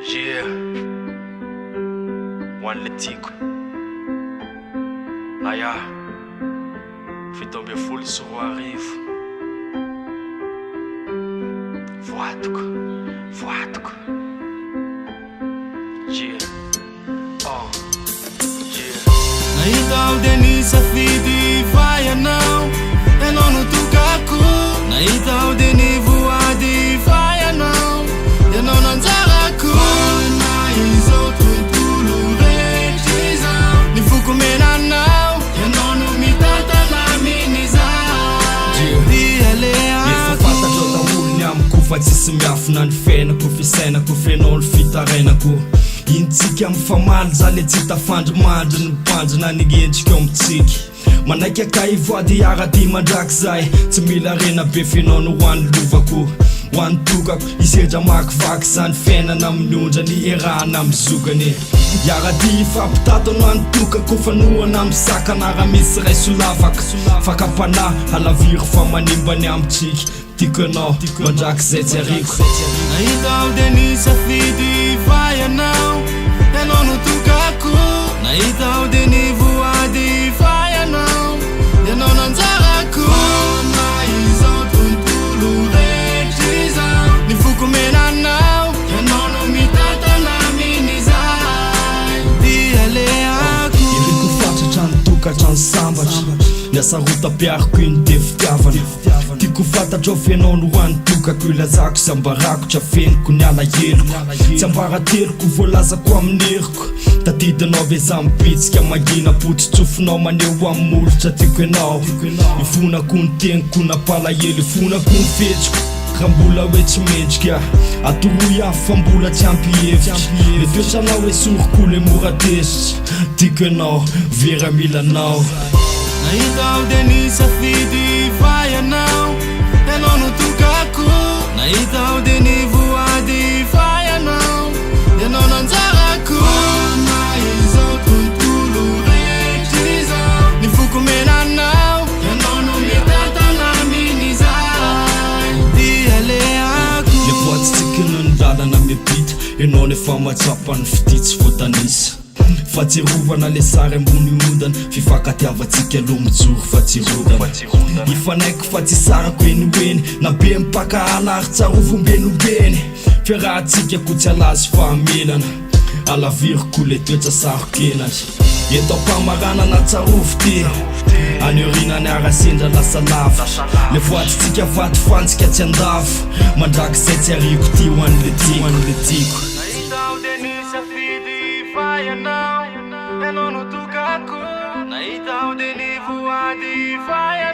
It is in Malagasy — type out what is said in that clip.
Yeah, one letiko. Aya, fito amby folo sy roa arivo. Voatoko. Yeah, yeah. Nahitaw din isafidy fa ianao no tokako. Nahitaw din ivoady fa ianao nanjarako. Na izao tontolo rehetra izao ny foko menanao ianao no mitantana amin'izao. Dia leako efa fantatro daholo amiko fa tsisy miafina ny fiainako fisainako fianao ny fitarainako. Intsika amifamaly zany tsy tafandrimandry ny pandrina ny endrika amintsika. Manaiky akay voady arady mandraky zay tsy mila rena be fianao no hoan'ny lovako hoan'ny tokako isedra makivaky zany fiainana amin'ny ondrany erahana amin'ny zokany. Iarady fampitato no an'ny tokako fanohana amin'ny sakana raha misy ray solavaka fakapana halaviry fa manimbany amintsika. Tiako anao mandraky zay tsy ariko. Nahitaw din isafidy fa ianao no tokako. Nahitaw din ivoady fa ianao nanjarako. Na izao tontolo rehetra izao ny foko menanao ianao no mitantana amin'izay. Dia leako iriko fatratra ny tokatra ny sambatra niasa rotam-piariko iny de fitiavana. Tiako fantatro fianao no hoan'ny tokako ilazako sy ambarako trafeniko ny alahelo tsy ambarateloko voalazako amin'ny heriko. Tadidinao ve za mipitsika mangina potitsofinao maneo amin'ny molotra. Tiako ianao ifonako ny teniko napalahelo ifonako ny fetsiko raha mbola hoe tsy mendrika atoroy afo fa mbola tsy ampihevitra. Le toetranao hoe soroko le mora tesitra. Tiako ianao vera milanao. Nahitaw din isafidy fa ianao no tokako. Nahitaw din ivoady fa ianao nanjarako. Na izao tontolo rehetra izao ny foko menanao ianao no mitantana amin'izay. Dia leako le voatitsika no ny lalana mepita ianao nefa matsapa ny fititsy voatanisa. Fatsirovana le sary ambony ondana fifakatiavatsika aloha mijoro fatsirodana. Ifanaiko fa tsy sarako enoeny na be mipaka alary tsarovombenombeny. Fiarahantsika ko tsy alazy fa amelana alaviriko le toetra sarokenatra. Eto ampamarana na tsarovo ty aneorinany arasendra lasa lava. Le voatitsika vaty fantsika tsy andavo mandraky zay tsy ariko ty hoan'le tiako. Nahitaw din isafidy fa ianao no tokako. Nahitaw din ivoady fa ianao